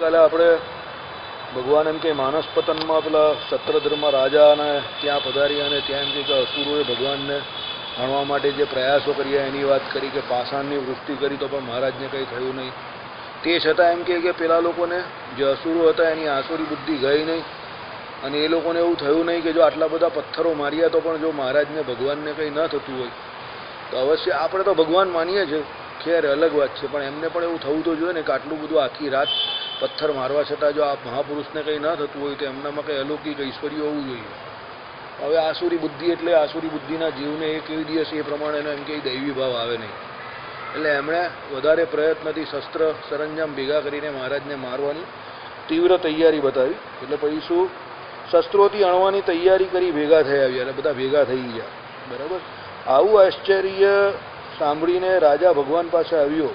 ગઈકાલે આપણે ભગવાન એમ કે માનસ પતનમાં પેલા સત્રધર્મમાં રાજાને ત્યાં પધાર્યા અને ત્યાં એમ કે અસુરોએ ભગવાનને હણવા માટે જે પ્રયાસો કર્યા એની વાત કરી કે પાષાણની વૃષ્ટિ કરી તો પણ મહારાજને કંઈ થયું નહીં. તે છતાં એમ કે પેલા લોકોને જે અસુરો હતા એની આસુરી બુદ્ધિ ગઈ નહીં અને એ લોકોને એવું થયું નહીં કે જો આટલા બધા પથ્થરો માર્યા તો પણ જો મહારાજને ભગવાનને કંઈ ન થતું હોય તો અવશ્ય આપણે તો ભગવાન માનીએ છીએ, ખેર અલગ વાત છે, પણ એમને પણ એવું થવું તો જોઈએ ને કે આટલું બધું આખી રાત પથ્થર મારવા છતાં જો આ મહાપુરુષને કંઈ ન થતું હોય તો એમનામાં કંઈ અલૌકિક ઐશ્વર્ય હોવું જોઈએ. હવે આસુરી બુદ્ધિ એટલે આસુરી બુદ્ધિના જીવને એક એવી દિવસ એ પ્રમાણેનો એમ કે દૈવી ભાવ આવે નહીં એટલે એમણે વધારે પ્રયત્નથી શસ્ત્ર સરંજામ ભેગા કરીને મહારાજને મારવાની તીવ્ર તૈયારી બતાવી. એટલે પછી શું શસ્ત્રોથી અણવાની તૈયારી કરી ભેગા થઈ આવ્યા એટલે બધા ભેગા થઈ ગયા. બરાબર. આવું આશ્ચર્ય સાંભળીને રાજા ભગવાન પાસે આવ્યો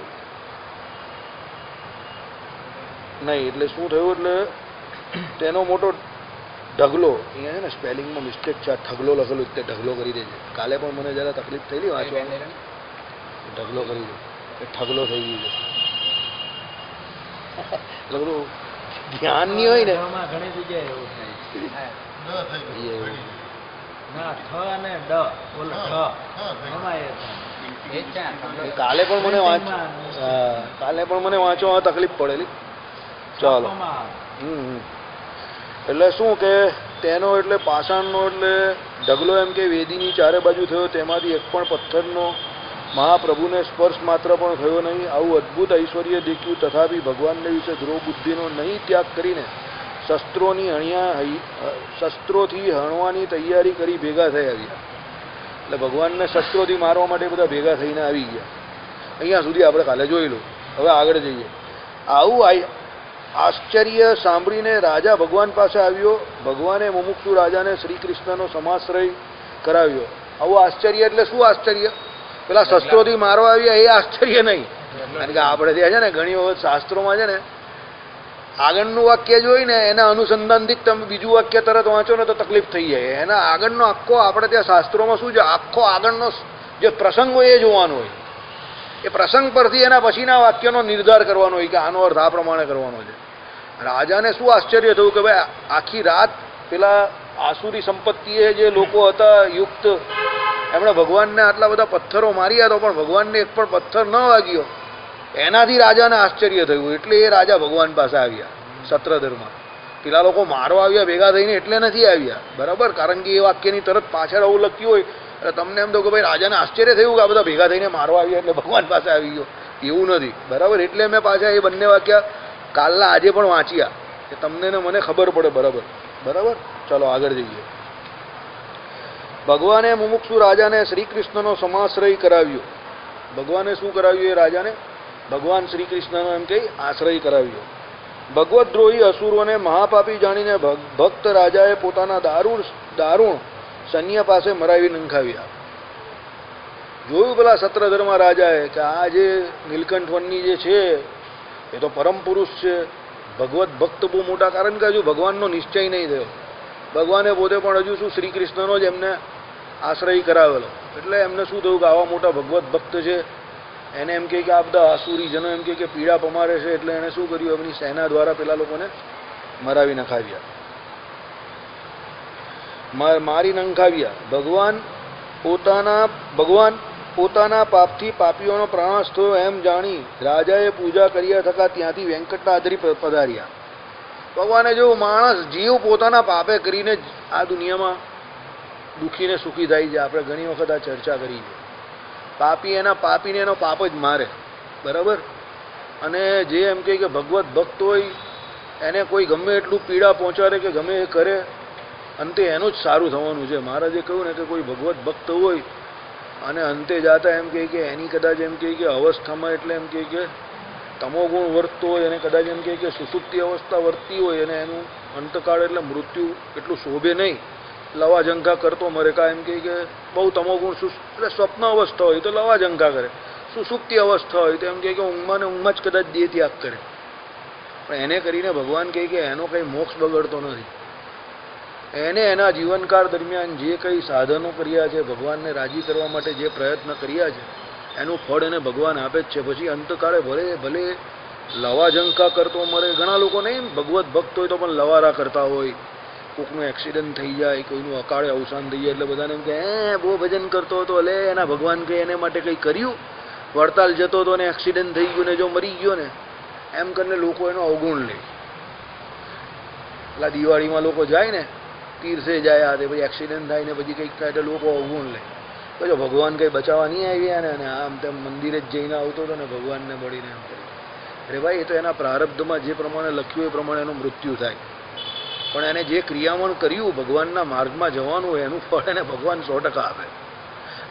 નહીં. એટલે શું થયું એટલે તેનો મોટો ઢગલો, અહીંયા છે ને સ્પેલિંગમાં મિસ્ટેક છે, ઢગલો લખેલું તે ઢગલો કરી દેજે. કાલે પણ મને જરા તકલીફ થયેલી વાંચવામાં, ઢગલો કરી દે એ ઠગલો થઈ ગયું છે. એટલે બધું ધ્યાન નહીં હોય ને ઘણી જગ્યાએ એવું થાય. કાલે પણ મને વાંચવામાં તકલીફ પડેલી. ચાલો. એટલે શું કે તેનો એટલે પાષાણનો એટલે ઢગલો એમ કે વેદીની ચારે બાજુ થયો, તેમાંથી એક પણ પથ્થરનો મહાપ્રભુને સ્પર્શ માત્ર પણ થયો નહીં. આવું અદ્ભુત ઐશ્વર્ય દેખ્યું તથાપી ભગવાનને વિશે ધ્રુવ બુદ્ધિનો નહીં ત્યાગ કરીને શસ્ત્રોથી હણવાની તૈયારી કરી ભેગા થઈ આવ્યા. એટલે ભગવાનને શસ્ત્રોથી મારવા માટે બધા ભેગા થઈને આવી ગયા. અહીંયા સુધી આપણે કાલે જોઈ લો. હવે આગળ જઈએ. આવું આશ્ચર્ય સાંભળીને રાજા ભગવાન પાસે આવ્યો. ભગવાને મુમુક્ષુ રાજાને શ્રી કૃષ્ણનો સમાશ્રય કરાવ્યો. આવું આશ્ચર્ય એટલે શું આશ્ચર્ય? પેલા શસ્ત્રોથી મારવા આવ્યા એ આશ્ચર્ય નહીં. કારણ કે આપણે ત્યાં છે ને ઘણી વખત શાસ્ત્રોમાં છે ને આગળનું વાક્ય જોઈને એના અનુસંધાનથી તમે બીજું વાક્ય તરત વાંચો ને તો તકલીફ થઈ જાય. એના આગળનો આખો આપણે ત્યાં શાસ્ત્રોમાં શું છે, આખો આગળનો જે પ્રસંગ હોય એ જોવાનો હોય. એ પ્રસંગ પરથી એના પછીના વાક્યનો નિર્ધાર કરવાનો હોય કે આનો અર્થ આ પ્રમાણે કરવાનો છે. રાજાને શું આશ્ચર્ય થયું કે ભાઈ આખી રાત પેલા આસુરી સંપત્તિએ જે લોકો હતા યુક્ત એમણે ભગવાનને આટલા બધા પથ્થરો માર્યા તો પણ ભગવાનને એક પણ પથ્થર ન વાગ્યો. એનાથી રાજાને આશ્ચર્ય થયું. એટલે એ રાજા ભગવાન પાસે આવ્યા સત્રધરમાં. પેલા લોકો મારવા આવ્યા ભેગા થઈને એટલે નથી આવ્યા. બરાબર. કારણ કે એ વાક્યની તરત પાછળ આવું લખ્યું હોય એટલે તમને એમ તો કે ભાઈ રાજાને આશ્ચર્ય થયું કે આ બધા ભેગા થઈને મારવા આવ્યા એટલે ભગવાન પાસે આવી ગયો. એવું નથી. બરાબર. એટલે મેં પાછા એ બંને વાક્ય કાલના આજે પણ વાંચ્યા કે તમને ને મને ખબર પડે. બરાબર. બરાબર. ચલો આગળ જઈએ. ભગવાને મુમુક્ષુ રાજાને શ્રી કૃષ્ણનો સમાશ્રય કરાવ્યો. ભગવાને શું કરાવ્યું એ રાજાને? ભગવાન શ્રી કૃષ્ણનો એમ કહી આશ્રય કરાવ્યો. ભગવદ્રોહી અસુરોને મહાપાપી જાણીને ભક્ત રાજાએ પોતાના દારૂણ સૈન્ય પાસે મરાવી નંખાવ્યા. જોયું પેલા સત્રધર્મા રાજાએ કે આ જે નીલકંઠ વનની જે છે એ તો પરમ પુરુષ છે, ભગવત ભક્ત બહુ મોટા. કારણ કે હજુ ભગવાનનો નિશ્ચય નહીં થયો. ભગવાને પોતે પણ હજુ શું શ્રી કૃષ્ણનો જ એમને આશ્રય કરાવેલો. એટલે એમને શું થયું કે આવા મોટા ભગવત ભક્ત છે એને એમ કે આ બધા આસુરીજનો એમ કે પીડા પમારે છે. એટલે એને શું કર્યું? એમની સેના દ્વારા પેલા લોકોને મરાવી નખાવ્યા, મારી નંખાવ્યા. ભગવાન પોતાના પાપથી પાપીઓનો પ્રણાશ થયો એમ જાણી રાજાએ પૂજા કર્યા થકા ત્યાંથી વેંકટાદ્રી પધાર્યા. ભગવાને જો માણસ જીવ પોતાના પાપે કરીને જ આ દુનિયામાં દુઃખીને સુખી થાય છે. આપણે ઘણી વખત આ ચર્ચા કરી છે. પાપીને એનો પાપ જ મારે. બરાબર. અને જે એમ કે ભગવત ભક્ત હોય એને કોઈ ગમે એટલું પીડા પહોંચાડે કે ગમે એ કરે અંતે એનું જ સારું થવાનું છે. મહારાજે કહ્યું ને કે કોઈ ભગવત ભક્ત હોય અને અંતે જાતા એમ કે એની કદાચ એમ કે અવસ્થામાં એટલે એમ કે તમોગુણ વર્તતો હોય અને કદાચ એમ કે સુસુપ્તિ અવસ્થા વર્તતી હોય અને એનું અંતકાળ એટલે મૃત્યુ એટલું શોભે નહીં. લવાજંકા કરતો મરે. કા એમ કે બહુ તમોગુણ એટલે સ્વપ્ન અવસ્થા હોય તો લવાજંકા કરે, સુસુપ્તિ અવસ્થા હોય તો એમ કે ઊંઘમાં ને ઊંઘમાં જ કદાચ દેહ ત્યાગ કરે. પણ એને કરીને ભગવાન કહે કે એનો કંઈ મોક્ષ બગડતો નથી. એને એના જીવનકાળ દરમિયાન જે કંઈ સાધનો કર્યા છે, ભગવાનને રાજી કરવા માટે જે પ્રયત્ન કર્યા છે એનું ફળ એને ભગવાન આપે જ છે. પછી અંતકાળે ભલે લવા ઝંખા કરતો મરે. ઘણા લોકો નહીં ભગવત ભક્ત હોય તો પણ લવારા કરતા હોય. કોઈકનું એક્સિડન્ટ થઈ જાય, કોઈનું અકાળે અવસાન થઈ જાય એટલે બધાને એમ કે બહુ ભજન કરતો હતો, લે એના ભગવાન કે એને માટે કંઈ કર્યું? વડતાલ જતો હતો ને એક્સિડન્ટ થઈ ગયું ને જો મરી ગયો ને, એમ કરીને લોકો એનો અવગુણ લે. એટલે દિવાળીમાં લોકો જાય ને તીર્થે જાય આ તે, પછી એક્સિડન્ટ થાય ને પછી કંઈક થાય એટલે લોકો અવગુણ લે. પછી ભગવાન કંઈ બચાવવા નહીં આવ્યા ને, અને આમ તેમ મંદિરે જ જઈને આવતો હતો ને ભગવાનને મળીને એમ કરી. અરે ભાઈ, એ તો એના પ્રારબ્ધમાં જે પ્રમાણે લખ્યું એ પ્રમાણે એનું મૃત્યુ થાય. પણ એને જે ક્રિયામણ કર્યું ભગવાનના માર્ગમાં જવાનું હોય એનું ફળ એને ભગવાન 100% આપે.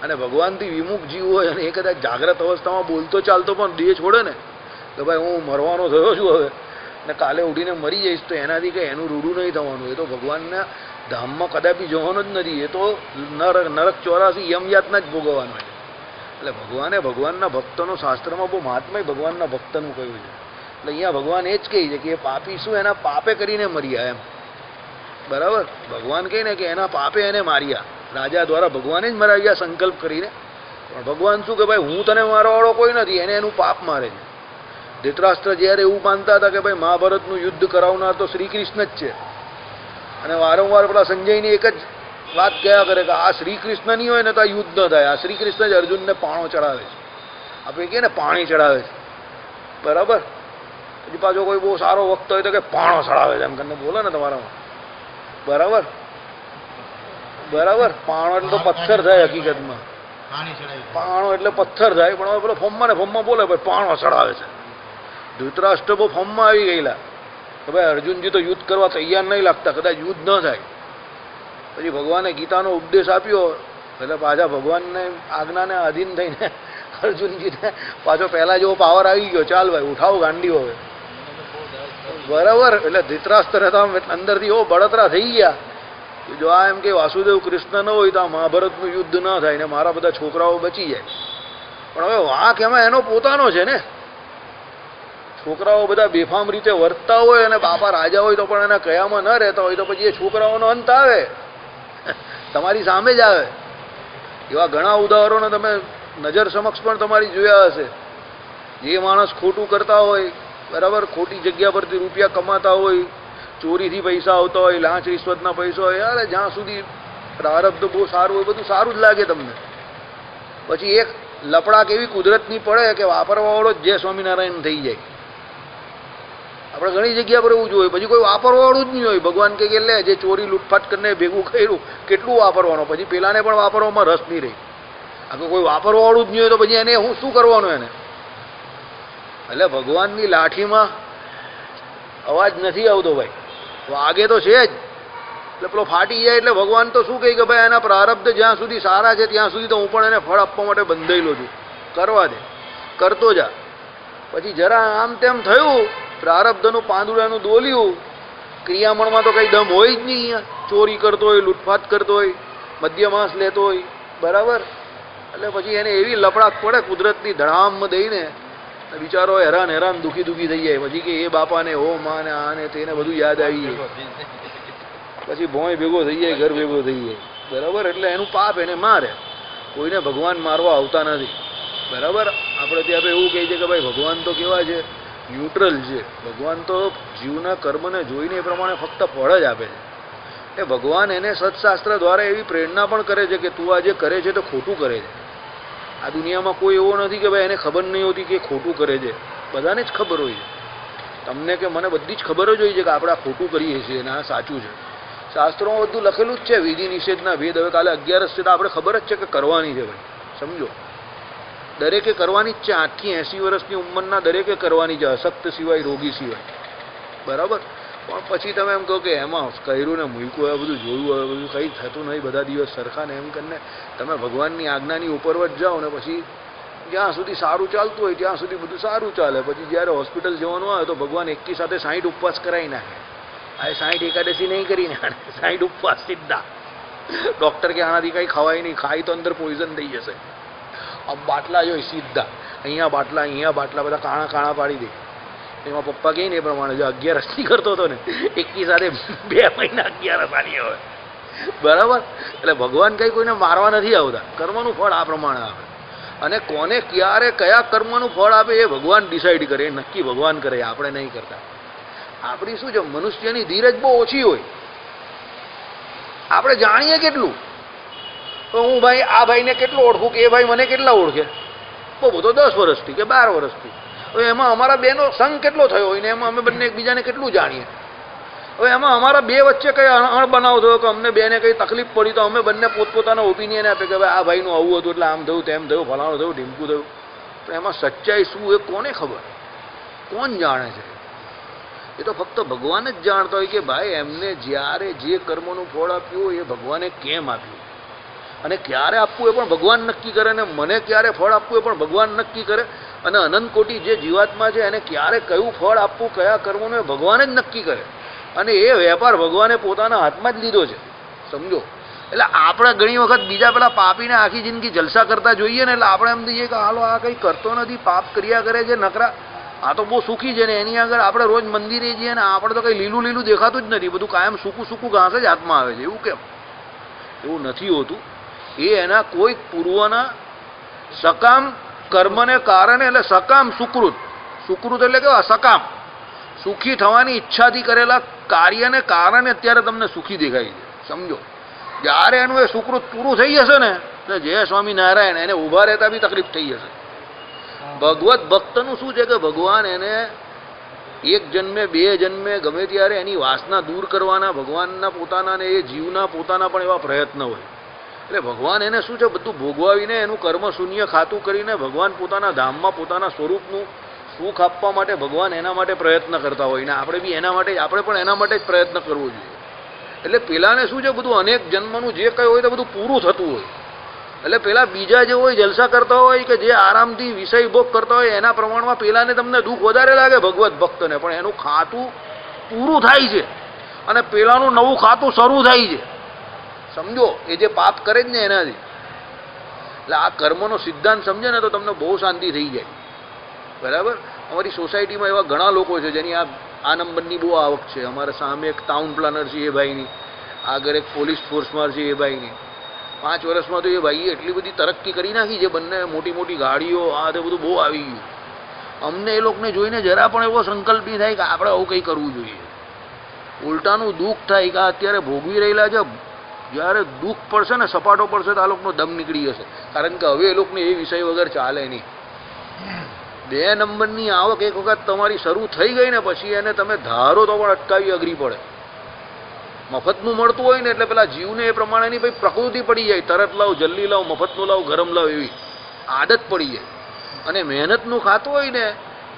અને ભગવાનથી વિમુખ જીવ હોય અને એ કદાચ જાગ્રત અવસ્થામાં બોલતો ચાલતો પણ દેહ છોડે ને કે ભાઈ હું મરવાનો થયો છું હવે ને કાલે ઉઠીને મરી જઈશ, તો એનાથી કંઈ એનું રૂડું નહીં થવાનું. એ તો ભગવાનના ધામમાં કદાપી જવાનો જ નથી. એ તો નરક 84 યમયાતના જ ભોગવવાનો છે. એટલે ભગવાનના ભક્તનો શાસ્ત્રમાં બહુ મહાત્મય ભગવાનના ભક્તનું કહ્યું છે. એટલે અહીંયા ભગવાન એ જ કહે છે કે એ પાપી શું એના પાપે કરીને મર્યા એમ. બરાબર, ભગવાન કહે ને કે એના પાપે એને માર્યા. રાજા દ્વારા ભગવાને જ મરાવ્યા સંકલ્પ કરીને. પણ ભગવાન શું કે ભાઈ હું તને મારવાવાળો કોઈ નથી, એને એનું પાપ મારે છે. ધૃતરાષ્ટ્ર જ્યારે એવું માનતા હતા કે ભાઈ મહાભારતનું યુદ્ધ કરાવનાર તો શ્રી કૃષ્ણ જ છે, અને વારંવાર પેલા સંજયની એક જ વાત કયા કરે કે આ શ્રી કૃષ્ણ નહીં હોય ને તો આ યુદ્ધ ન થાય. આ શ્રી કૃષ્ણ જ અર્જુનને પાણો ચડાવે છે, આપણે કહીએ ને પાણી ચડાવે છે. બરાબર, પછી પાછો કોઈ બહુ સારો વક્ત હોય તો કે પાણો ચડાવે છે એમ કરીને બોલે ને તમારામાં. બરાબર બરાબર, પાણો એટલે તો પથ્થર થાય હકીકતમાં. પાણો એટલે પથ્થર થાય, પણ હવે પેલો ફોર્મમાં ને ફોર્મમાં બોલે ભાઈ પાણો ચડાવે છે. ધૃતરાષ્ટ્ર બહુ ફોર્મમાં આવી ગયેલા કે ભાઈ અર્જુનજી તો યુદ્ધ કરવા તૈયાર નહીં લાગતા, કદાચ યુદ્ધ ન થાય. પછી ભગવાને ગીતાનો ઉપદેશ આપ્યો એટલે પાછા ભગવાનને આજ્ઞાને આધીન થઈને અર્જુનજીને પાછો પહેલા જેવો પાવર આવી ગયો. ચાલ ભાઈ ઉઠાવ ગાંડીઓ હવે. બરાબર, એટલે ધૃતરાષ્ટ્ર હતા અંદરથી એવો બળતરા થઈ ગયા કે જો આ એમ કે વાસુદેવ કૃષ્ણ ન હોય તો આ મહાભારતનું યુદ્ધ ન થાય ને મારા બધા છોકરાઓ બચી જાય. પણ હવે વાંક એમાં એનો પોતાનો છે ને. છોકરાઓ બધા બેફામ રીતે વર્તતા હોય અને બાપા રાજા હોય તો પણ એના કયામાં ન રહેતા હોય તો પછી એ છોકરાઓનો અંત આવે, તમારી સામે જ આવે. એવા ઘણા ઉદાહરણો તમે નજર સમક્ષ પણ તમારી જોયા હશે. જે માણસ ખોટું કરતા હોય, બરાબર, ખોટી જગ્યા પરથી રૂપિયા કમાતા હોય, ચોરીથી પૈસા આવતા હોય, લાંચ રિશ્વતના પૈસા હોય, યાર જ્યાં સુધી પ્રારબ્ધ બહુ સારું હોય બધું સારું જ લાગે તમને. પછી એક લપડાક એવી કુદરતની પડે કે વાપરવાવાળો જ જય સ્વામિનારાયણ થઈ જાય. આપણે ઘણી જગ્યા પર એવું જોઈએ, પછી કોઈ વાપરવાવાળું જ નહીં હોય. ભગવાન કે લે જે ચોરી લૂંટફાટ કરીને ભેગું કર્યું કેટલું વાપરવાનું, પછી પેલાને પણ વાપરવામાં રસ નહીં રહી. આ કોઈ વાપરવાવાળું જ નહીં હોય તો પછી એને શું કરવાનું એને. એટલે ભગવાનની લાઠીમાં અવાજ નથી આવતો ભાઈ, વાગે તો છે જ. એટલે પેલો ફાટી જાય એટલે ભગવાન તો શું કહે કે ભાઈ એના પ્રારબ્ધ જ્યાં સુધી સારા છે ત્યાં સુધી તો હું પણ એને ફળ આપવા માટે બંધાયેલો છું, કરવા દે, કરતો જા. પછી જરા આમ તેમ થયું, પ્રારબ્ધનું પાંદુડાનું દોલ્યું, ક્રિયામણમાં તો કંઈ દમ હોય જ નહીં. અહીંયા ચોરી કરતો હોય, લૂંટફાટ કરતો હોય, મદ્યમાંસ લેતો હોય, બરાબર. એટલે પછી એને એવી લપડાક પડે કુદરતની ધડામમાં દઈને, બિચારો હેરાન દુખી થઈ જાય. પછી કે એ બાપાને હો માને આને તેને બધું યાદ આવી જાય. પછી ભોંય ભેગો થઈ જાય, ઘર ભેગો થઈ જાય. બરાબર, એટલે એનું પાપ એને મારે. કોઈને ભગવાન મારવા આવતા નથી. બરાબર, આપણે ત્યાં તો એવું કહે છે કે ભાઈ ભગવાન તો કેવા છે, ન્યુટ્રલ છે. ભગવાન તો જીવના કર્મને જોઈને એ પ્રમાણે ફક્ત ફળ જ આપે છે. એ ભગવાન એને સત્શાસ્ત્ર દ્વારા એવી પ્રેરણા પણ કરે છે કે તું આ જે કરે છે તો ખોટું કરે છે. આ દુનિયામાં કોઈ એવો નથી કે ભાઈ એને ખબર નહીં હોતી કે ખોટું કરે છે. બધાને જ ખબર હોય છે. તમને કે મને બધી જ ખબર જ હોય છે કે આપણે આ ખોટું કરીએ છીએ અને આ સાચું છે. શાસ્ત્રોમાં બધું લખેલું જ છે, વિધિ નિષેધના ભેદ. હવે કાલે 11 છે તો આપણે ખબર જ છે કે કરવાની છે ભાઈ, સમજો. દરેકે કરવાની જ છે. 8 થી 80 વર્ષની ઉંમરના દરેકે કરવાની છે, અશક્ત સિવાય, રોગી સિવાય. બરાબર, પણ પછી તમે એમ કહો કે એમાં કર્યું ને મૂક્યું, હવે બધું જોયું, હવે બધું કંઈ થતું નહીં, બધા દિવસ સરખા ને એમ કરીને તમે ભગવાનની આજ્ઞાની ઉપરવટ જાઓ ને પછી જ્યાં સુધી સારું ચાલતું હોય ત્યાં સુધી બધું સારું ચાલે. પછી જ્યારે હોસ્પિટલ જવાનું આવે તો ભગવાન એકી સાથે 60 ઉપવાસ કરાવી નાખે. આ 60 એકાદશી નહીં કરીને 60 ઉપવાસ સીધા. ડૉક્ટર કે આનાથી કંઈ ખવાય નહીં, ખાય તો અંદર પોઈઝન થઈ જશે. આ બાટલા જોઈ સીધા, અહીંયા બાટલા બધા કાણા પાડી દે. એમાં પપ્પા કહે ને એ પ્રમાણે જો 11 કરતો હતો ને એકી સાથે 2 મહિના 11 આની હોય. બરાબર, એટલે ભગવાન કંઈ કોઈને મારવા નથી આવતા, કર્મનું ફળ આ પ્રમાણે આવે. અને કોને ક્યારે કયા કર્મનું ફળ આપે એ ભગવાન ડિસાઈડ કરે, એ નક્કી ભગવાન કરે, આપણે નહીં કરતા. આપણી શું છે, મનુષ્યની ધીરજ બહુ ઓછી હોય. આપણે જાણીએ કેટલું, તો હું ભાઈ આ ભાઈને કેટલું ઓળખું કે એ ભાઈ મને કેટલા ઓળખે, બહુ બધો 10 વર્ષથી કે 12 વર્ષથી. હવે એમાં અમારા બેનો સંગ કેટલો થયો હોય ને એમાં અમે બંને એકબીજાને કેટલું જાણીએ. હવે એમાં અમારા બે વચ્ચે કંઈ અણબનાવ થયો કે અમને બેને કંઈ તકલીફ પડી તો અમે બંને પોતપોતાના ઓપિનિયન આપે કે ભાઈ આ ભાઈનું આવું હતું એટલે આમ થયું તેમ થયું ફલાણું થયું ઢીમકું થયું. પણ એમાં સચ્ચાઈ શું એ કોને ખબર, કોણ જાણે છે? એ તો ફક્ત ભગવાન જ જાણતા હોય કે ભાઈ એમને જ્યારે જે કર્મનું ફળ આપ્યું એ ભગવાને કેમ આપ્યું અને ક્યારે આપવું એ પણ ભગવાન નક્કી કરે, અને મને ક્યારે ફળ આપવું એ પણ ભગવાન નક્કી કરે, અને અનંત કોટી જે જીવાત્મા છે એને ક્યારે કયું ફળ આપવું કયા કર્મનું એ ભગવાન જ નક્કી કરે. અને એ વેપાર ભગવાને પોતાના હાથમાં જ લીધો છે, સમજો. એટલે આપણે ઘણી વખત બીજા પેલા પાપીને આખી જિંદગી જલસા કરતા જોઈએ ને એટલે આપણે એમ દઈએ કે હાલો આ કંઈ કરતો નથી, પાપ કર્યા કરે છે નકરા, આ તો બહુ સુખી છે ને એની આગળ આપણે રોજ મંદિરે જઈએ ને આપણે તો કંઈ લીલું લીલું દેખાતું જ નથી, બધું કાયમ સૂકું સૂકું ઘાસ જ હાથમાં આવે છે. એવું કેમ? એવું નથી હોતું. એ એના કોઈક પૂર્વના સકામ કર્મને કારણે, એટલે સકામ સુકૃત, સુકૃત એટલે કેવા સકામ, સુખી થવાની ઈચ્છાથી કરેલા કાર્યને કારણે અત્યારે તમને સુખી દેખાય છે, સમજો. જ્યારે એનું એ સુકૃત પૂરું થઈ જશે ને તો જય સ્વામિનારાયણ, એને ઊભા રહેતા બી તકલીફ થઈ જશે. ભગવત ભક્તનું શું છે કે ભગવાન એને એક જન્મે બે જન્મે ગમે ત્યારે એની વાસના દૂર કરવાના ભગવાનના પોતાના ને એ જીવના પોતાના પણ એવા પ્રયત્ન હોય. એટલે ભગવાન એને શું છે બધું ભોગવાવીને એનું કર્મ શૂન્ય ખાતું કરીને ભગવાન પોતાના ધામમાં પોતાના સ્વરૂપનું સુખ આપવા માટે ભગવાન એના માટે પ્રયત્ન કરતા હોય ને આપણે બી એના માટે આપણે પણ એના માટે જ પ્રયત્ન કરવો જોઈએ. એટલે પેલાને શું છે બધું અનેક જન્મનું જે કંઈ હોય તો બધું પૂરું થતું હોય. એટલે પેલા બીજા જે હોય જલસા કરતા હોય કે જે આરામથી વિષય ભોગ કરતા હોય એના પ્રમાણમાં પેલાને તમને દુઃખ વધારે લાગે ભગવત ભક્તને, પણ એનું ખાતું પૂરું થાય છે અને પેલાનું નવું ખાતું શરૂ થાય છે, સમજો. એ જે પાપ કરે જ ને એનાથી. એટલે આ કર્મનો સિદ્ધાંત સમજે ને તો તમને બહુ શાંતિ થઈ જાય, બરાબર. અમારી સોસાયટીમાં એવા ઘણા લોકો છે જેની આ નંબરની બહુ આવક છે. અમારા સામે એક ટાઉન પ્લાનર છે એ ભાઈની, આગળ એક પોલીસ ફોર્સમાં છે એ ભાઈની. 5 વર્ષમાં તો એ ભાઈએ એટલી બધી તરક્કી કરી નાખી છે, બંને મોટી મોટી ગાડીઓ આ તે બધું બહુ આવી ગયું. અમને એ લોકોને જોઈને જરા પણ એવો સંકલ્પ નહીં થાય કે આપણે આવું કંઈ કરવું જોઈએ. ઉલટાનું દુઃખ થાય કે અત્યારે ભોગવી રહેલા છે, જ્યારે દુઃખ પડશે ને સપાટો પડશે તો આ લોકોનો દમ નીકળી જશે, કારણ કે હવે એ લોકોને એ વિષય વગર ચાલે નહીં. 2 નંબરની આવક એક વખત તમારી શરૂ થઈ ગઈ ને પછી એને તમે ધારો તો પણ અટકાવી અઘરી પડે. મફતનું મળતું હોય ને એટલે પેલા જીવને એ પ્રમાણેની ભાઈ પ્રકૃતિ પડી જાય, તરત લાવ, જલ્દી લાવ, મફતનું લાવ, ગરમ લાવ, એવી આદત પડી જાય. અને મહેનતનું ખાતું હોય ને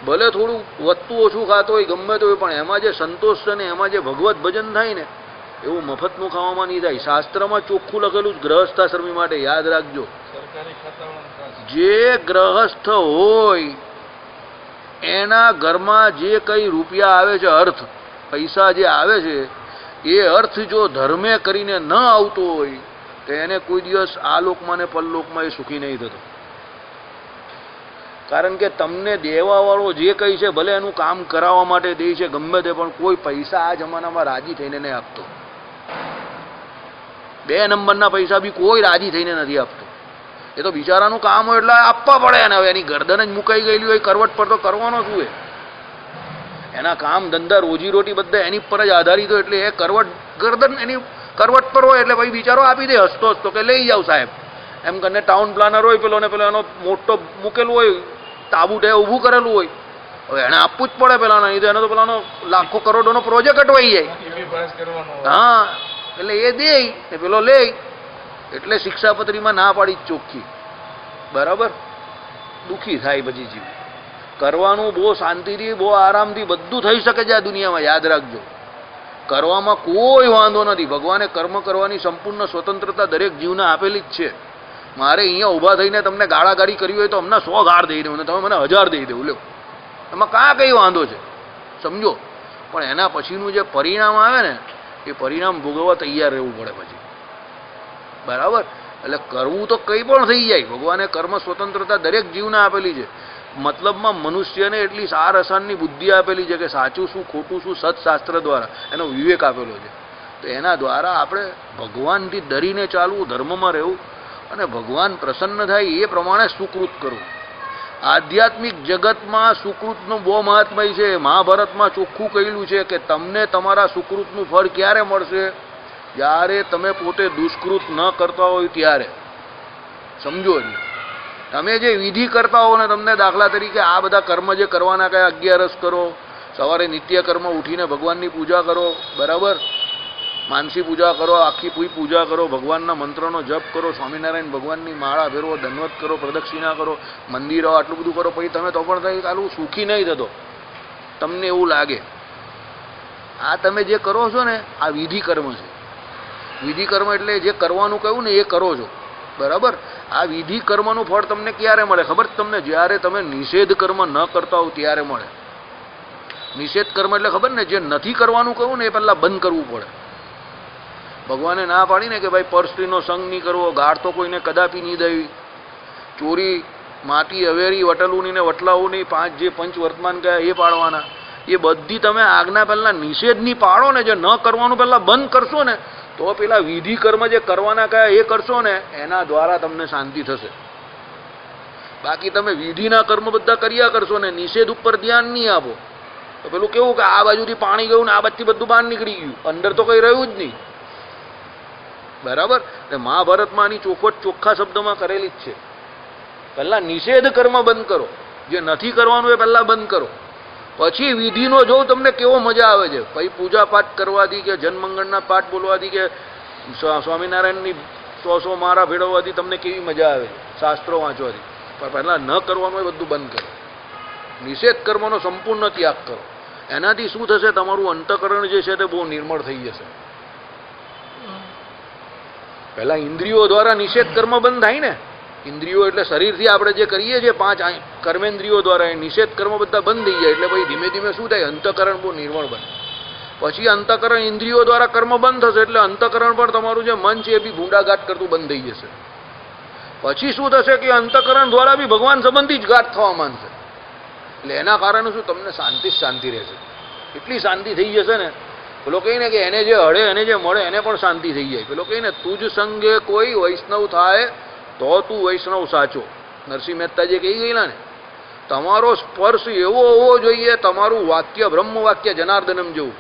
ભલે થોડું વધતું ઓછું ખાતું હોય ગમે તો હોય, પણ એમાં જે સંતોષ છે ને એમાં જે ભગવત ભજન થાય ને એવું મફતનું ખાવામાં નહીં થાય. શાસ્ત્રમાં ચોખ્ખું લખેલું જ ગ્રહસ્થાશ્રમી માટે, યાદ રાખજો. જે ગ્રહસ્થ હોય એના ઘરમાં જે કંઈ રૂપિયા આવે છે, અર્થ પૈસા જે આવે છે એ અર્થ જો ધર્મે કરીને ન આવતો હોય તો એને કોઈ દિવસ આ લોકમાં ને પરલોકમાં એ સુખી નહીં થતો. કારણ કે તમને દેવાવાળો જે કંઈ છે ભલે એનું કામ કરાવવા માટે દે છે ગમે તે, પણ કોઈ પૈસા આ જમાનામાં રાજી થઈને નહીં આપતો. 2 નંબરના પૈસા બી કોઈ રાજી થઈને નથી આપતો. એ તો બિચારાનું કામ હોય એટલે આપવા પડે એને. હવે એની ગરદન જ મુકાઈ ગયેલી હોય કરવટ પર તો કરવાનો શું? એના કામ ધંધા રોજીરોટી બધા એની પર જ આધારિત હોય, એટલે એ કરવટ ગરદન એની કરવટ પર હોય એટલે ભાઈ બિચારો આપી દે હસતો હસતો કે લઈ જાવ સાહેબ એમ કરીને. ટાઉન પ્લાનર હોય પેલો ને પેલો એનો મોટો મૂકેલું હોય તાબૂટ એ ઊભું કરેલું હોય, હવે એને આપવું જ પડે પેલાને, નહીં તો એનો તો પેલાનો લાખો કરોડોનો પ્રોજેક્ટ અટવાઈ જાય. હા, એટલે એ દે ને પેલો લે, એટલે શિક્ષાપત્રીમાં ના પાડી ચોખ્ખી, બરાબર. દુઃખી થાય પછી જીવ. કરવાનું બહુ શાંતિથી બહુ આરામથી બધું થઈ શકે છે આ દુનિયામાં, યાદ રાખજો. કરવામાં કોઈ વાંધો નથી. ભગવાને કર્મ કરવાની સંપૂર્ણ સ્વતંત્રતા દરેક જીવને આપેલી જ છે. મારે અહીંયા ઊભા થઈને તમને ગાળાગાળી કરવી હોય તો અમને 100 ગાળ દઈ દઉં ને તમે મને 1000 દઈ દેવું, લ્યો, એમાં કાં કંઈ વાંધો છે, સમજો. પણ એના પછીનું જે પરિણામ આવે ને એ પરિણામ ભોગવવા તૈયાર રહેવું પડે પછી, બરાબર. એટલે કરવું તો કંઈ પણ થઈ જાય. ભગવાને કર્મ સ્વતંત્રતા દરેક જીવને આપેલી છે. મતલબમાં મનુષ્યને એટલી સાર અસાનની બુદ્ધિ આપેલી છે કે સાચું શું ખોટું શું સત્શાસ્ત્ર દ્વારા એનો વિવેક આપેલો છે. તો એના દ્વારા આપણે ભગવાનથી ડરીને ચાલવું, ધર્મમાં રહેવું, અને ભગવાન પ્રસન્ન થાય એ પ્રમાણે સુકૃત કરવું. આધ્યાત્મિક જગતમાં સુકૃતનું બહુ મહાત્મય છે. મહાભારતમાં ચોખ્ખું કહેલું છે કે તમને તમારા સુકૃતનું ફળ ક્યારે મળશે? જ્યારે તમે પોતે દુષ્કૃત ન કરતા હોય ત્યારે. સમજો જ. તમે જે વિધિ કરતા હો ને, તમને દાખલા તરીકે આ બધા કર્મ જે કરવાના કયા, 11 કરો, સવારે નિત્ય કર્મ ઉઠીને ભગવાનની પૂજા કરો, બરાબર, માનસી પૂજા કરો, આખી પૂજા કરો, ભગવાનના મંત્રનો જપ કરો, સ્વામિનારાયણ ભગવાનની માળા ફેરવો, દંડવત કરો, પ્રદક્ષિણા કરો, મંદિરો આટલું બધું કરો, પછી તમે તો પણ કંઈ આટલું સુખી નહીં થતો, તમને એવું લાગે. આ તમે જે કરો છો ને, આ વિધિ કર્મ છે. વિધિ કર્મ એટલે જે કરવાનું કહ્યું ને એ કરો છો, બરાબર. આ વિધિ કર્મનું ફળ તમને ક્યારે મળે ખબર? તમને જ્યારે તમે નિષેધ કર્મ ન કરતા હો ત્યારે મળે. નિષેધ કર્મ એટલે ખબર ને, જે નથી કરવાનું કહ્યું ને એ પહેલાં બંધ કરવું પડે. ભગવાને ના પાડીને કે ભાઈ પરસ્ત્રીનો સંગ નહીં કરવો, ગાળ તો કોઈને કદાપી નહીં દેવી, ચોરી, માટી, અવેરી, વટલુની ને વટલાઓની 5 જે પંચ વર્તમાન કયા એ પાડવાના. એ બધી તમે આજ્ઞા પહેલાં નિષેધની પાડો ને, જે ન કરવાનું પહેલાં બંધ કરશો ને, તો પેલા વિધિ કર્મ જે કરવાના કયા એ કરશો ને, એના દ્વારા તમને શાંતિ થશે. બાકી તમે વિધિના કર્મ બધા કર્યા કરશો ને, નિષેધ ઉપર ધ્યાન નહીં આપો, તો પેલું કેવું કે આ બાજુથી પાણી ગયું ને આ બાજુથી બધું બહાર નીકળી ગયું, અંદર તો કંઈ રહ્યું જ નહીં, બરાબર. મહાભારતમાં આની ચોખવટ ચોખ્ખા શબ્દમાં કરેલી જ છે. પહેલાં નિષેધ કર્મ બંધ કરો, જે નથી કરવાનું એ પહેલાં બંધ કરો, પછી વિધિનો જો તમને કેવો મજા આવે છે. પછી પૂજા પાઠ કરવાથી કે જનમંગળના પાઠ બોલવાથી કે સ્વામિનારાયણની 100 માળા ફેરવવાથી તમને કેવી મજા આવે છે, શાસ્ત્રો વાંચવાથી. પણ પહેલાં ન કરવાનું એ બધું બંધ કરો, નિષેધ કર્મનો સંપૂર્ણ ત્યાગ કરો. એનાથી શું થશે? તમારું અંતઃકરણ જે છે તે બહુ નિર્મળ થઈ જશે. પહેલાં ઇન્દ્રિયો દ્વારા નિષેધ કર્મ બંધ થાય ને. ઇન્દ્રિયો એટલે શરીરથી આપણે જે કરીએ છીએ 5 કર્મેન્દ્રિયો દ્વારા, એ નિષેધ કર્મ બધા બંધ થઈ જાય. એટલે પછી ધીમે ધીમે શું થાય? અંતઃકરણ બહુ નિર્મળ બને. પછી અંતઃકરણ ઇન્દ્રિયો દ્વારા કર્મ બંધ થશે, એટલે અંતઃકરણ પણ તમારું જે મન છે એ બી ભૂંડાઘાટ કરતું બંધ થઈ જશે. પછી શું થશે કે અંતઃકરણ દ્વારા બી ભગવાન સંબંધી જ ઘાટ થવા માંડશે. એટલે એના કારણે શું? તમને શાંતિ રહેશે. એટલી શાંતિ થઈ જશે ને, પેલો કહીને કે એને જે હળે, એને જે મળે એને પણ શાંતિ થઈ જાય. પેલો કહીને તુજ સંગે કોઈ વૈષ્ણવ થાય તો તું વૈષ્ણવ સાચો. નરસિંહ મહેતાજી કહી ગયેલા ને, તમારો સ્પર્શ એવો હોવો જોઈએ, તમારું વાક્ય બ્રહ્મ વાક્ય જનાર્દનમ જેવું,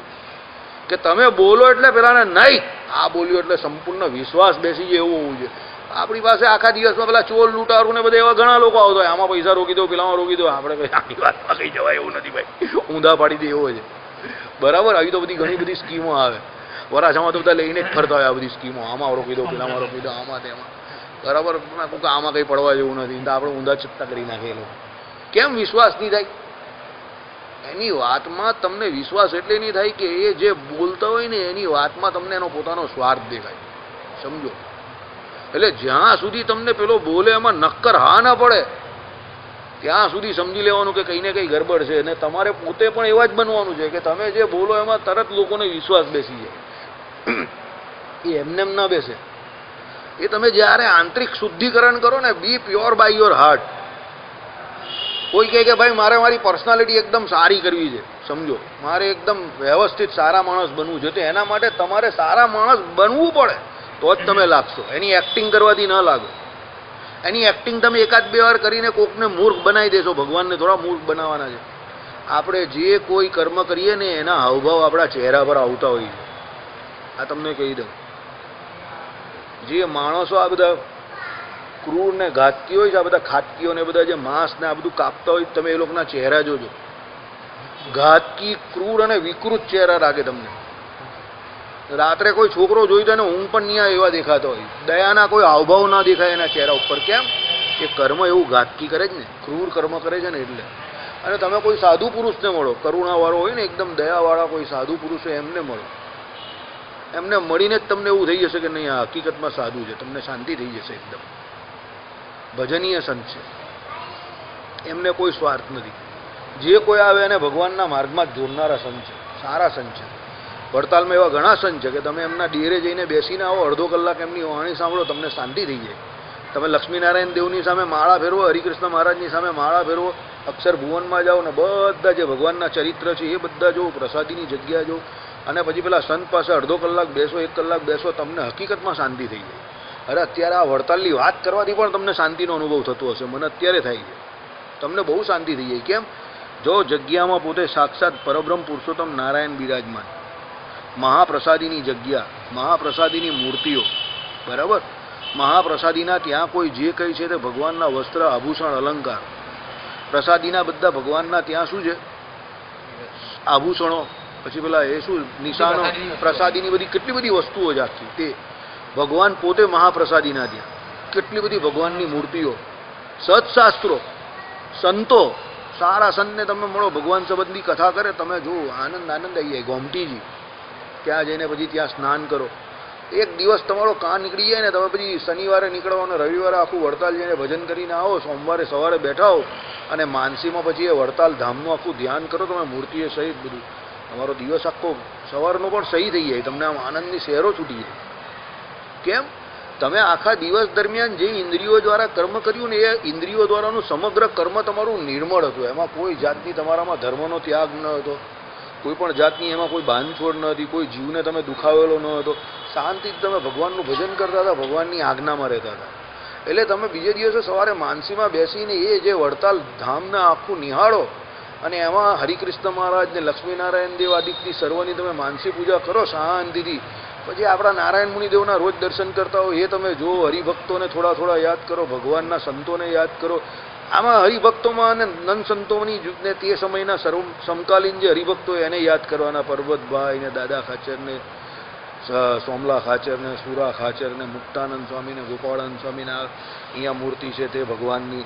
કે તમે બોલો એટલે પેલાને નહીં, આ બોલ્યો એટલે સંપૂર્ણ વિશ્વાસ બેસી જાય એવું હોવું જોઈએ. આપણી પાસે આખા દિવસમાં પેલા ચોર લૂંટારું ને બધા એવા ઘણા લોકો આવતા હોય, આમાં પૈસા રોકી દો, પેલામાં રોકી દો. આપણે કઈ આની વાતમાં કઈ જવાય એવું નથી ભાઈ, ઊંધા પાડી દે એવો છે, બરાબર. આવી તો બધી ઘણી બધી સ્કીમો આવે. વરાછામાં તો બધા લઈને જ ફરતા હોય આ બધી સ્કીમો, આમાં રોકી દો, પેલામાં રોકી દો, આમાં તેમાં, બરાબર. આમાં કંઈ પડવા જેવું નથી, તો આપણે ઊંધા ચત્તા કરી નાખીએ લોકો. કેમ વિશ્વાસ નહીં થાય? એની વાતમાં તમને વિશ્વાસ એટલે નહીં થાય કે એ જે બોલતા હોય ને એની વાતમાં તમને એનો પોતાનો સ્વાર્થ દેખાય. સમજો? એટલે જ્યાં સુધી તમને પેલો બોલે એમાં નક્કર હા ના પડે ત્યાં સુધી સમજી લેવાનું કે કંઈ ને કંઈ ગડબડ છે. અને તમારે પોતે પણ એવા જ બનવાનું છે કે તમે જે બોલો એમાં તરત લોકોને વિશ્વાસ બેસી જાય. એ એમને એમ ના બેસે. એ તમે જ્યારે આંતરિક શુદ્ધિકરણ કરો ને, બી પ્યોર બાય યોર હાર્ટ. કોઈ કહે કે ભાઈ મારે મારી પર્સનાલિટી એકદમ સારી કરવી છે, સમજો, મારે એકદમ વ્યવસ્થિત સારા માણસ બનવું છે, તો એના માટે તમારે સારા માણસ બનવું પડે, તો જ તમે લાગશો. એની એક્ટિંગ કરવાથી ન લાગો. એની એક્ટિંગ તમે 1-2 વાર કરીને કોકને મૂર્ખ બનાવી દેશો. ભગવાનને થોડા મૂર્ખ બનાવવાના છે. આપણે જે કોઈ કર્મ કરીએ ને એના હાવભાવ આપણા ચહેરા પર આવતા હોય છે. આ તમને કહી દઉં, જે માણસો આ બધા ક્રૂર ને ઘાતકી હોય છે, આ બધા ખાટકીઓ ને બધા જે માંસ ને આ બધું કાપતા હોય, તમે એ લોકોના ચહેરા જોજો. ઘાતકી, ક્રૂર અને વિકૃત ચહેરા લાગે તમને. રાત્રે કોઈ છોકરો જોઈ તો એને ઊંઘ પણ નહીં આવે એવા દેખાતો હોય. દયાના કોઈ હાવભાવ ના દેખાય એના ચહેરા ઉપર. કેમ? એ કર્મ એવું ઘાતકી કરે છે ને, ક્રૂર કર્મ કરે છે ને એટલે. અને તમે કોઈ સાધુ પુરુષને મળો, કરુણાવાળો હોય ને, એકદમ દયાવાળા કોઈ સાધુ પુરુષ હોય એમને મળો, એમને મળીને જ તમને એવું થઈ જશે કે નહીં આ હકીકતમાં સાધુ છે. તમને શાંતિ થઈ જશે એકદમ. ભજનીય સંત છે, એમને કોઈ સ્વાર્થ નથી. જે કોઈ આવે એને ભગવાનના માર્ગમાં જ જોડનારા સંત છે, સારા સંત છે. વડતાલમાં એવા ઘણા સંત છે કે તમે એમના ડેરે જઈને બેસીને આવો, અડધો કલાક એમની વાણી સાંભળો, તમને શાંતિ થઈ જાય. તમે લક્ષ્મીનારાયણ દેવની સામે માળા ફેરવો, હરિકૃષ્ણ મહારાજની સામે માળા ફેરવો, અક્ષર ભુવનમાં જાઓ ને બધા જે ભગવાનના ચરિત્ર છે એ બધા જો, પ્રસાદીની જગ્યા જો, અને પછી પેલા સંત પાસે અડધો કલાક બેસો, 1 કલાક બેસો, તમને હકીકતમાં શાંતિ થઈ જાય. અરે અત્યારે આ વડતાલની વાત કરવાથી પણ તમને શાંતિનો અનુભવ થતો હશે. મને અત્યારે થાય છે, તમને બહુ શાંતિ થઈ જાય. કેમ? જો જગ્યામાં પોતે સાક્ષાત પરબ્રહ્મ પુરુષોત્તમ નારાયણ બિરાજમાન, મહાપ્રસાદીની જગ્યા, મહાપ્રસાદીની મૂર્તિઓ, બરાબર, મહાપ્રસાદીના ત્યાં કોઈ જે કંઈ છે તે ભગવાનના વસ્ત્ર આભૂષણ અલંકાર, પ્રસાદીના બધા ભગવાનના ત્યાં શું છે આભૂષણો, પછી પેલા એ શું નિશાનો, પ્રસાદીની બધી કેટલી બધી વસ્તુઓ જ આખી, તે ભગવાન પોતે મહાપ્રસાદીના ત્યાં કેટલી બધી ભગવાનની મૂર્તિઓ, સત્શાસ્ત્રો, સંતો, સારા સંતને તમે મળો, ભગવાન સંબંધી કથા કરે, તમે જો આનંદ આનંદ આવી જાય. ગોમતીજી ત્યાં જઈને પછી ત્યાં સ્નાન કરો, એક દિવસ તમારો કાન નીકળી જાય ને, તમે પછી શનિવારે નીકળવાનો, રવિવારે આખું વડતાલ જઈને ભજન કરીને આવો, સોમવારે સવારે બેઠા હો અને માનસીમાં પછી એ વડતાલ ધામનું આખું ધ્યાન કરો તમે, મૂર્તિએ સહિત બધું, તમારો દિવસ આખો સવારનો પણ સહી થઈ જાય, તમને આમ આનંદની શહેરો છૂટી જાય. કેમ? તમે આખા દિવસ દરમિયાન જે ઇન્દ્રિયો દ્વારા કર્મ કર્યું ને, એ ઇન્દ્રિયો દ્વારાનું સમગ્ર કર્મ તમારું નિર્મળ હતું. એમાં કોઈ જાતની તમારામાં ધર્મનો ત્યાગ ન હતો, કોઈ પણ જાતની એમાં કોઈ બાંધછોડ ન હતી, કોઈ જીવને તમે દુખાવેલો ન હતો, શાંતિથી તમે ભગવાનનું ભજન કરતા હતા, ભગવાનની આજ્ઞામાં રહેતા હતા. એટલે તમે બીજે દિવસે સવારે માનસીમાં બેસીને એ જે વડતાલ ધામને આખું નિહાળો અને એમાં હરિકૃષ્ણ મહારાજ ને લક્ષ્મીનારાયણ દેવ આદિકની સર્વની તમે માનસી પૂજા કરો શાંતિથી, પછી આપણા નારાયણ મુનિદેવના રોજ દર્શન કરતા હો એ તમે જો, હરિભક્તોને થોડા થોડા યાદ કરો, ભગવાનના સંતોને યાદ કરો. આમાં હરિભક્તોમાં અને નન સંતોની ને તે સમયના સમકાલીન જે હરિભક્તો એને યાદ કરવાના, પરબતભાઈ ને દાદા ખાચર ને સોમલા ખાચર ને સુરા ખાચર ને મુક્તાનંદ સ્વામી ને ગોપાળાનંદ સ્વામીના અહીંયા મૂર્તિ છે તે ભગવાનની,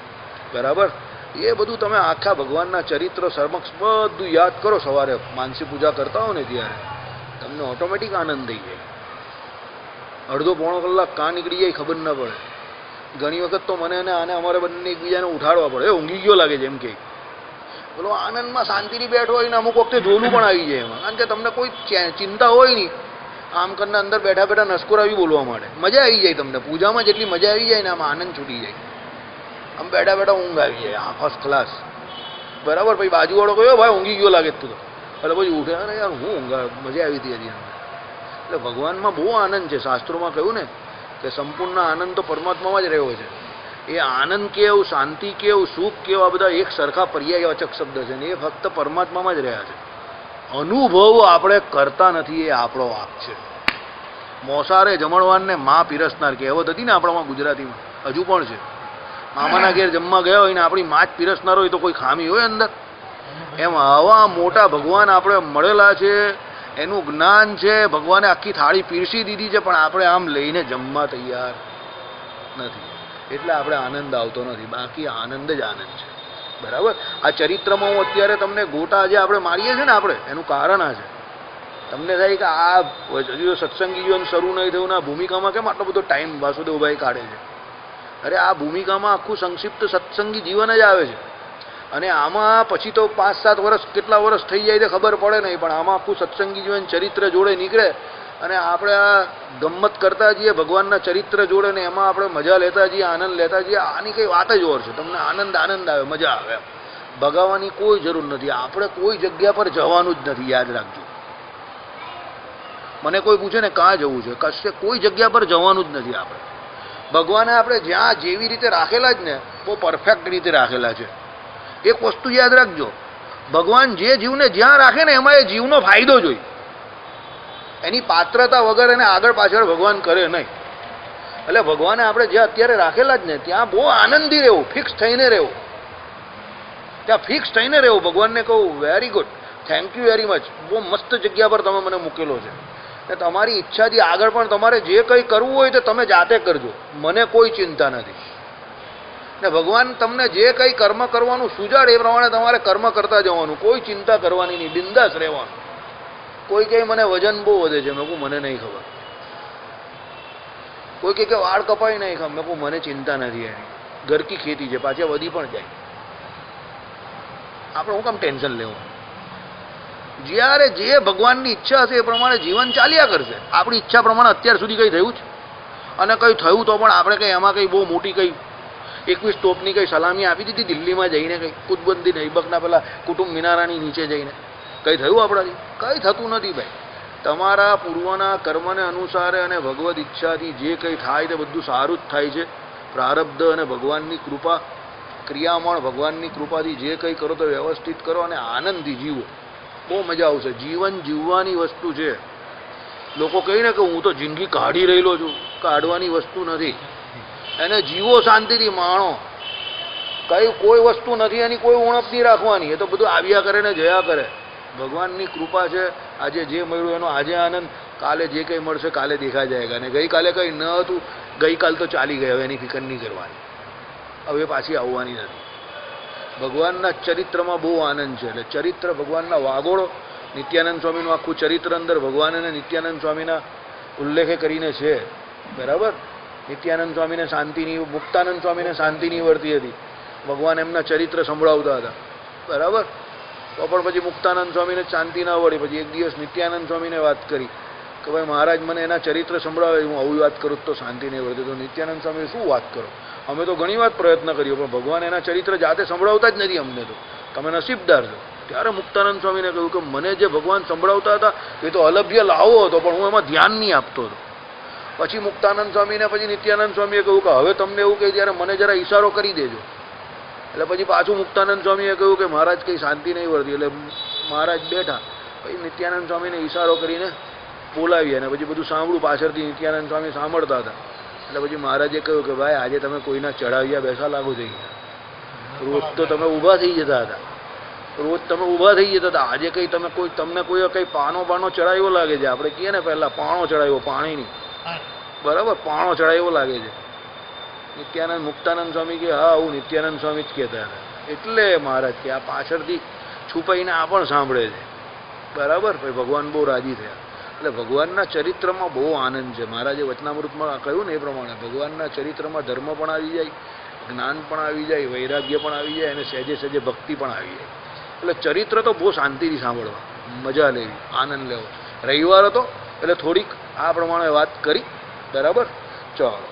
બરાબર, એ બધું તમે આખા ભગવાનના ચરિત્ર સમક્ષ બધું યાદ કરો સવારે માનસી પૂજા કરતા હો ને ત્યારે તમને ઓટોમેટિક આનંદ થઈ જાય. અડધો પોણો કલાક કાં નીકળી જાય ખબર ન પડે. ઘણી વખત તો મને અને આને અમારે બંને એકબીજાને ઉઠાડવા પડે, ઊંઘી ગયો લાગે છે એમ કે, બોલો આનંદમાં શાંતિથી બેઠો હોય ને અમુક વખતે જોલું પણ આવી જાય એમાં, કારણ કે તમને કોઈ ચિંતા હોય નહીં. આમ કરીને અંદર બેઠા બેઠા નસકોરાવી બોલવા માંડે, મજા આવી જાય તમને પૂજામાં, જેટલી મજા આવી જાય ને આમાં આનંદ છૂટી જાય. આમ બેઠા બેઠા ઊંઘ આવી જાય, હા ફર્સ્ટ ક્લાસ, બરાબર. પછી બાજુવાળો કહ્યો ભાઈ ઊંઘી ગયો લાગે તું તો, એટલે પછી ઉઠે, અરે યાર હું ઊંઘા, મજા આવી હતી હજી. એટલે ભગવાનમાં બહુ આનંદ છે. શાસ્ત્રોમાં કહ્યું ને કે સંપૂર્ણ આનંદ તો પરમાત્મામાં જ રહ્યો છે. એ આનંદ કેવું, શાંતિ કેવું, સુખ કેવું, આ બધા એક સરખા પર્યાયવાચક શબ્દ છે ને એ ફક્ત પરમાત્મામાં જ રહ્યા છે. અનુભવ આપણે કરતા નથી, એ આપણો વાંક છે. મોસારે જમણવારને માં પીરસનાર કહેવત હતી ને આપણામાં ગુજરાતીમાં, હજુ પણ છે. મામાના ઘેર જમવા ગયા હોય ને આપણી માં જ પીરસનાર હોય તો કોઈ ખામી હોય અંદર? એમ આવા મોટા ભગવાન આપણે મળેલા છે, એનું જ્ઞાન છે, ભગવાને આખી થાળી પીરસી દીધી છે, પણ આપણે આમ લઈને જમવા તૈયાર નથી, એટલે આપણે આનંદ આવતો નથી. બાકી આનંદ જ આનંદ છે, બરાબર. આ ચરિત્રમાં હું અત્યારે તમને ગોટા જે આપણે મારીએ છીએ ને આપણે, એનું કારણ આ છે. તમને થાય કે આ હજુ સત્સંગી જીવન શરૂ નહીં થયું ને આ ભૂમિકામાં કેમ આટલો બધો ટાઈમ વાસુદેવભાઈ કાઢે છે? અરે આ ભૂમિકામાં આખું સંક્ષિપ્ત સત્સંગી જીવન જ આવે છે, અને આમાં પછી તો 5-7 વર્ષ કેટલા વર્ષ થઈ જાય તે ખબર પડે નહીં, પણ આમાં આખું સત્સંગી જીવન ચરિત્ર જોડે નીકળે અને આપણે આ ગમ્મત કરતા જઈએ ભગવાનના ચરિત્ર જોડે ને એમાં આપણે મજા લેતા જઈએ, આનંદ લેતા જઈએ. આની કંઈ વાત જ ઓર છે. તમને આનંદ આવે, મજા આવે. ભગાવવાની કોઈ જરૂર નથી. આપણે કોઈ જગ્યા પર જવાનું જ નથી, યાદ રાખજો. મને કોઈ પૂછે ને કાં જવું છે, કશે કોઈ જગ્યા પર જવાનું જ નથી. આપણે ભગવાને આપણે જ્યાં જેવી રીતે રાખેલા જ ને બહુ પરફેક્ટ રીતે રાખેલા છે. એક વસ્તુ યાદ રાખજો, ભગવાન જે જીવને જ્યાં રાખે ને એમાં એ જીવનો ફાયદો જોઈ, એની પાત્રતા વગર એને આગળ પાછળ ભગવાન કરે નહીં. એટલે ભગવાને આપણે જે અત્યારે રાખેલા જ ને ત્યાં બહુ આનંદી રહેવું, ફિક્સ થઈને રહેવું, ત્યાં ફિક્સ થઈને રહેવું. ભગવાનને કહું very good, thank you very much, બહુ મસ્ત જગ્યા પર તમે મને મૂકેલો છે ને તમારી ઈચ્છાથી આગળ પણ તમારે જે કંઈ કરવું હોય તો તમે જાતે કરજો, મને કોઈ ચિંતા નથી. ને ભગવાન તમને જે કંઈ કર્મ કરવાનું સુજાડ એ પ્રમાણે તમારે કર્મ કરતા જવાનું, કોઈ ચિંતા કરવાની નહીં, બિંદાસ રહેવાનું. કોઈ કહે મને વજન બહુ વધે છે, મેં કહું મને નહીં ખબર. કોઈ કહે વાળ કપાઈ નહીં ખબર, મેં કહું મને ચિંતા નથી એની, ઘર કી ખેતી છે, પાછા વધી પણ જાય. આપણે હું કામ ટેન્શન લેવું? જ્યારે જે ભગવાનની ઈચ્છા હશે એ પ્રમાણે જીવન ચાલ્યા કરશે. આપણી ઈચ્છા પ્રમાણે અત્યાર સુધી કંઈ થયું છે? અને કંઈ થયું તો પણ આપણે કંઈ એમાં કંઈ બહુ મોટી કંઈ 21 તોપની કંઈ સલામી આપી દીધી દિલ્હીમાં જઈને, કંઈ કુતબંદી નૈબકના પેલા કુટુંબ મિનારાની નીચે જઈને કંઈ થયું આપણાથી? કંઈ થતું નથી ભાઈ. તમારા પૂર્વના કર્મને અનુસારે અને ભગવદ ઈચ્છાથી જે કંઈ થાય તે બધું સારું જ થાય છે. પ્રારબ્ધ અને ભગવાનની કૃપા, ક્રિયામણ ભગવાનની કૃપાથી જે કંઈ કરો તો વ્યવસ્થિત કરો અને આનંદથી જીવો. બહુ મજા આવશે. જીવન જીવવાની વસ્તુ છે. લોકો કહે ને કે હું તો જિંદગી કાઢી રહેલો છું. કાઢવાની વસ્તુ નથી. એને જીવો, શાંતિથી માણો. કોઈ વસ્તુ નથી એની કોઈ ઉણપ નહીં રાખવાની. એ તો બધું આવ્યા કરે ને જયા કરે. ભગવાનની કૃપા છે. આજે જે મળ્યું એનો આજે આનંદ, કાલે જે કંઈ મળશે કાલે દેખા જાયગા. અને ગઈકાલે કંઈ ન હતું, ગઈકાલ તો ચાલી ગઈ. હવે એની ફિકર નહીં કરવાની. હવે પાછી આવવાની નથી. ભગવાનના ચરિત્રમાં બહુ આનંદ છે. એટલે ચરિત્ર ભગવાનના વાગોળો, નિત્યાનંદ સ્વામીનું આખું ચરિત્ર અંદર ભગવાન અને નિત્યાનંદ સ્વામીના ઉલ્લેખે કરીને છે. બરાબર. નિત્યાનંદ સ્વામીને શાંતિની, મુક્તાનંદ સ્વામીને શાંતિની વર્તી હતી. ભગવાન એમના ચરિત્ર સંભળાવતા હતા. બરાબર. તો પણ પછી મુક્તાનંદ સ્વામીને શાંતિ ના વળી. પછી એક દિવસ નિત્યાનંદ સ્વામીને વાત કરી કે ભાઈ મહારાજ મને એના ચરિત્ર સંભળાવે, હું આવું વાત કરું તો શાંતિ નહીં વળતી. તો નિત્યાનંદ સ્વામી શું વાત કરો, અમે તો ઘણી વાર પ્રયત્ન કર્યો પણ ભગવાન એના ચરિત્ર જાતે સંભળાવતા જ નથી અમને. તો તમે નસીબદાર છો. ત્યારે મુક્તાનંદ સ્વામીને કહ્યું કે મને જે ભગવાન સંભળાવતા હતા એ તો અલભ્ય લાવો હતો, પણ હું એમાં ધ્યાન નહીં આપતો હતો. પછી મુક્તાનંદ સ્વામીને પછી નિત્યાનંદ સ્વામીએ કહ્યું કે હવે તમને એવું કહે ત્યારે મને જરા ઈશારો કરી દેજો. એટલે પછી પાછું મુક્તાનંદ સ્વામીએ કહ્યું કે મહારાજ કંઈ શાંતિ નહીં વળતી. એટલે મહારાજ બેઠા. પછી નિત્યાનંદ સ્વામીને ઈશારો કરીને બોલાવી અને પછી બધું સાંભળું. પાછળથી નિત્યાનંદ સ્વામી સાંભળતા હતા. એટલે પછી મહારાજે કહ્યું કે ભાઈ આજે તમે કોઈના ચડાવ્યા બેસા લાગુ થઈ ગયા. રોજ તો તમે ઊભા થઈ જતા હતા. રોજ તમે ઊભા થઈ જતા હતા. આજે કંઈ તમને કોઈ કંઈ પાનો ચડાવ્યો લાગે છે. આપણે કહીએ ને પહેલાં પાણો ચડાવ્યો, પાણીની. બરાબર. પાણો ચડાવ્યો લાગે છે. નિત્યાનંદ મુક્તાનંદ સ્વામી કે હા હું નિત્યાનંદ સ્વામી જ કહેતા હતા. એટલે મહારાજ કે આ પાછળથી છુપાઈને આ પણ સાંભળે છે. બરાબર. ભાઈ ભગવાન બહુ રાજી થયા. એટલે ભગવાનના ચરિત્રમાં બહુ આનંદ છે. મહારાજે વચનામૃતમાં કહ્યું ને એ પ્રમાણે ભગવાનના ચરિત્રમાં ધર્મ પણ આવી જાય, જ્ઞાન પણ આવી જાય, વૈરાગ્ય પણ આવી જાય અને સહેજે સહેજે ભક્તિ પણ આવી જાય. એટલે ચરિત્ર તો બહુ શાંતિથી સાંભળવા, મજા લેવી, આનંદ લેવો. રવિવાર હતો એટલે થોડીક આ પ્રમાણે વાત કરી. બરાબર. ચાલો.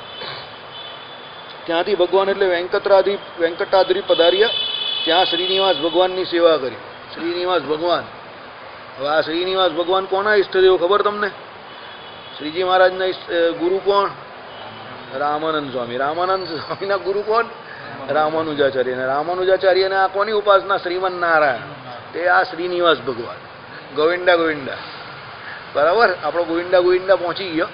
ત્યાંથી ભગવાન એટલે વેંકટાદ્રી પધાર્યા. ત્યાં શ્રીનિવાસ ભગવાનની સેવા કરી. શ્રીનિવાસ ભગવાન. હવે આ શ્રીનિવાસ ભગવાન કોના ઈષ્ટદેવ ખબર તમને? શ્રીજી મહારાજના ગુરુ કોણ? રામાનંદ સ્વામી. રામાનંદ સ્વામીના ગુરુ કોણ? રામાનુજાચાર્ય. અને રામાનુજાચાર્યને આ કોની ઉપાસના? શ્રીમન નારાયણ. તે આ શ્રીનિવાસ ભગવાન. ગોવિંદા. બરાબર. આપણો ગોવિંદા પહોંચી ગયો.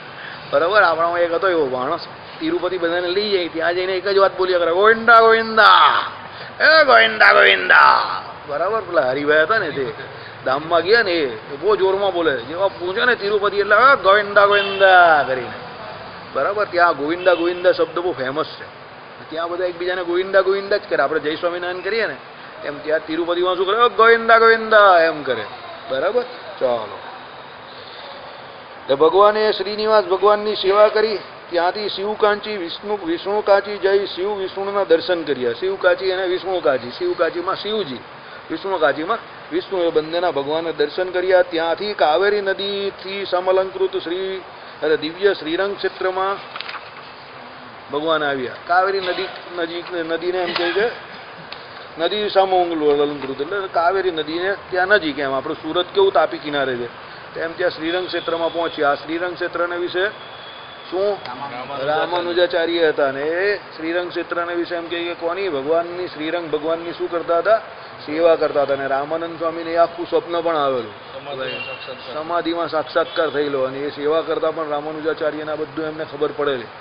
બરાબર. આપણામાં એક હતો એવો માણસ, તિરુપતિ બધાને લઈ જાય, ત્યાં જઈને એક જ વાત બોલ્યા કરે, ગોવિંદા એ ગોવિંદા. બરાબર. પેલા હરિભાઈ હતા ને તે ધામમાં ગયા ને એ બહુ જોરમાં બોલે. જેવા પૂછે ને તિરુપતિ એટલે ગોવિંદા કરીને. બરાબર. ત્યાં ગોવિંદા શબ્દ બહુ ફેમસ છે. ત્યાં બધા એકબીજાને ગોવિંદા જ કરે. આપણે જય સ્વામિનારાયણ કરીએ ને એમ ત્યાં તિરુપતિમાં શું કરે? ગોવિંદા એમ કરે. બરાબર. ચાલો. ભગવાને શ્રીનિવાસ ભગવાનની સેવા કરી. ત્યાંથી શિવકાંચી, વિષ્ણુકાંચી જઈ શિવ વિષ્ણુના દર્શન કર્યા. શિવકાંચી અને વિષ્ણુકાંચી. શિવકાંચીમાં શિવજી, વિષ્ણુકાંચીમાં વિષ્ણુ, એ બંનેના ભગવાનને દર્શન કર્યા. ત્યાંથી કાવેરી નદીથી સમલંકૃત દિવ્ય શ્રીરંગ ક્ષેત્રમાં ભગવાન આવ્યા. કાવેરી નદીને એમ કહે છે નદી સમલંકૃત એટલે કાવેરી નદીને ત્યાં નજીક. એમ આપણું સુરત કેવું તાપી કિનારે છે તેમ ત્યાં શ્રીરંગ ક્ષેત્રમાં પહોંચ્યા. આ શ્રીરંગ ક્ષેત્રને વિશે શું? રામાનુજાચાર્ય હતા ને એ શ્રીરંગ ક્ષેત્રને વિશે એમ કે કોની? ભગવાનની, શ્રીરંગ ભગવાનની શું કરતા હતા? સેવા કરતા હતા. અને રામાનંદ સ્વામીને આખું સ્વપ્ન પણ આવેલું, સમાધિમાં સાક્ષાત્કાર થયેલો. અને એ સેવા કરતા પણ રામાનુજાચાર્યના બધું એમને ખબર પડેલી.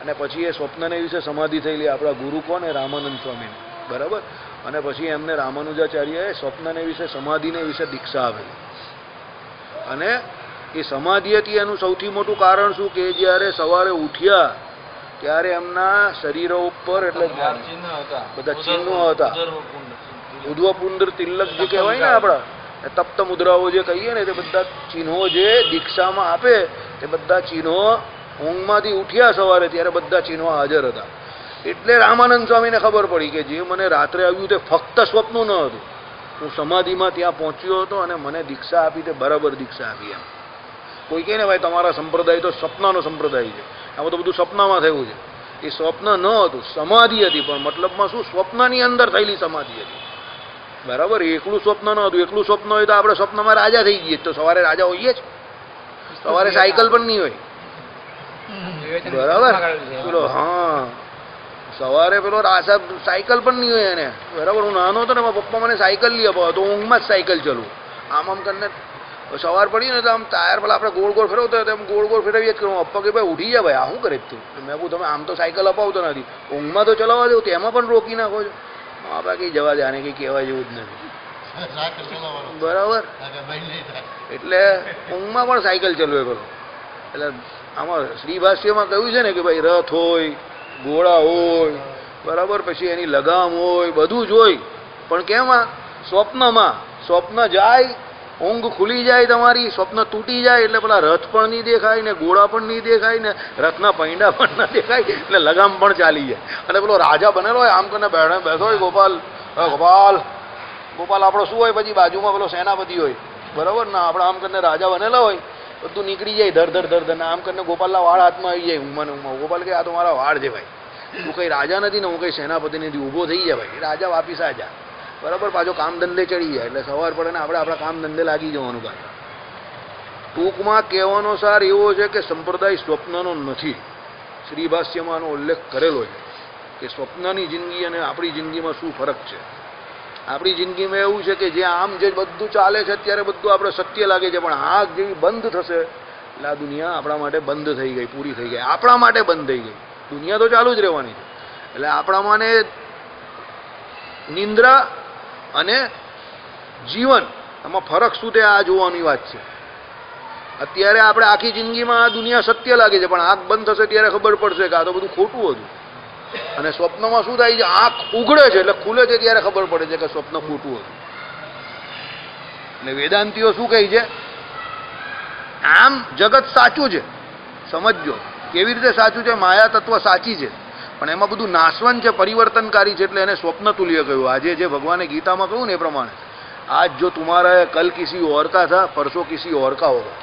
અને પછી એ સ્વપ્નને વિશે સમાધિ થયેલી. આપણા ગુરુ કોને? રામાનંદ સ્વામીને. બરાબર. અને પછી એમને રામાનુજાચાર્યએ સ્વપ્નને વિશે, સમાધિને વિશે દીક્ષા આપેલી. અને એ સમાધિ હતી એનું સૌથી મોટું કારણ શું કે જ્યારે સવારે ઉઠ્યા ત્યારે એમના શરીરો ઉપર એટલે બધા ચિહ્નો હતા. ઉધ્વપુંડ તિલક જે કહેવાય ને આપણા તપ્ત મુદ્રાઓ જે કહીએ ને તે બધા ચિહ્નો જે દીક્ષામાં આપે તે બધા ચિહ્નો ઊંઘમાંથી ઉઠ્યા સવારે ત્યારે બધા ચિહ્નો હાજર હતા. એટલે રામાનંદ સ્વામીને ખબર પડી કે જે મને રાત્રે આવ્યું તે ફક્ત સ્વપ્નું ન હતું. હું સમાધિમાં ત્યાં પહોંચ્યો હતો અને મને દીક્ષા આપી તે બરાબર દીક્ષા આપી. એમ કોઈ કહે ને ભાઈ તમારા સંપ્રદાય તો સપનાનો સંપ્રદાય છે, આમાં તો બધું સપનામાં થયું છે. એ સ્વપ્ન ન હતું, સમાધિ હતી. પણ મતલબમાં શું? સ્વપ્નની અંદર થયેલી સમાધિ હતી. બરાબર. એકલું સ્વપ્ન ન હતું. એકલું સ્વપ્ન હોય તો આપણે સ્વપ્નમાં રાજા થઈ જઈએ. તો સવારે રાજા હોઈએ જ. સવારે સાયકલ પણ નહીં હોય, બરાબર પેલો હા સવારે પેલો સાહેબ સાયકલ પણ નહીં હોય એને, બરાબર. હું નાનો હતો ને મારા પપ્પા મને સાયકલ લઈ અપાવો તો ઊંઘમાં જ સાયકલ ચલું, આમ કરીને સવાર પડી ને તો આમ ટાયર પેલા આપણે ગોળ ગોળ ફેરવતો હોય તો એમ ગોળ ગોળ ફેરવીએ જ કરું. પપ્પા કે ભાઈ ઉઠી જાય ભાઈ, આ શું કરે તું? મેં કહું તમે આમ તો સાયકલ અપાવતો નથી, ઊંઘમાં તો ચલાવવા દેવું, તેમાં પણ રોકી નાખો છો. મા બાપ કંઈ જવા દે, આને કંઈ કહેવા જેવું જ નથી, બરાબર. એટલે ઊંઘમાં પણ સાયકલ ચલાવે કરો. એટલે આમાં શ્રીભાષ્યમાં કહ્યું છે ને કે ભાઈ રથ હોય, ઘોડા હોય, બરાબર, પછી એની લગામ હોય, બધું જ હોય, પણ કેમાં? સ્વપ્નમાં. સ્વપ્ન જાય, ઊંઘ ખુલી જાય તમારી, સ્વપ્ન તૂટી જાય એટલે પેલા રથ પણ નહીં દેખાય ને ઘોડા પણ નહીં દેખાય ને રથના પૈંડા પણ ના દેખાય, એટલે લગામ પણ ચાલી જાય. અને પેલો રાજા બનેલો હોય આમ કરીને બેઠો હોય ગોપાલ, ગોપાલ ગોપાલ આપણો શું હોય, પછી બાજુમાં પેલો સેનાપતિ હોય, બરાબર ને, આપણે આમ કરીને રાજા બનેલા હોય, બધું નીકળી જાય ધર ધર ને આમ કરીને ગોપાલના વાળ હાથમાં આવી જાય ઊંઘમાં ને ઊંઘમાં. ગોપાલ કે આ તો મારા વાળ છે ભાઈ, તું કંઈ રાજા નથી ને હું કંઈ સેનાપતિ નથી, ઊભો થઈ જાય ભાઈ, રાજા વાપીસ આ જા, બરાબર. પાછો કામ ધંધે ચડી જાય. એટલે સવાર પડે ને આપણે આપણા કામ ધંધે લાગી જવાનું. પાછું ટૂંકમાં કહેવાનો સાર એવો છે કે સંપ્રદાય સ્વપ્નનો નથી. શ્રીભાષ્યમાં આનો ઉલ્લેખ કરેલો છે કે સ્વપ્નની જિંદગી અને આપણી જિંદગીમાં શું ફરક છે. આપણી જિંદગીમાં એવું છે કે જે આમ જે બધું ચાલે છે અત્યારે બધું આપણે સત્ય લાગે છે, પણ આગ જેવી બંધ થશે એટલે આ દુનિયા આપણા માટે બંધ થઈ ગઈ, પૂરી થઈ ગઈ, આપણા માટે બંધ થઈ ગઈ. દુનિયા તો ચાલુ જ રહેવાની છે. એટલે આપણા માટે નિંદ્રા અને જીવન આમાં ફરક શું છે આ જોવાની વાત છે. અત્યારે આપણે આખી જિંદગીમાં આ દુનિયા સત્ય લાગે છે, પણ આંખ બંધ થશે ત્યારે ખબર પડશે કે આ તો બધું ખોટું હતું. અને સ્વપ્નમાં શું થાય છે? આંખ ઉઘડે છે એટલે ખુલે છે ત્યારે ખબર પડે છે કે સ્વપ્ન ખોટું હતું. એટલે વેદાંતિઓ શું કહે છે? આમ જગત સાચું છે, સમજો કેવી રીતે સાચું છે. માયા તત્વ સાચી છે, પણ એમાં બધું નાશવંત છે, પરિવર્તનકારી છે, એટલે એને સ્વપ્ન તુલ્ય કહ્યું. આજે જે ભગવાને ગીતામાં કહ્યું ને એ પ્રમાણે, આજ જો तुम्हारा कल किसी और का था, परसों किसी और का होगा.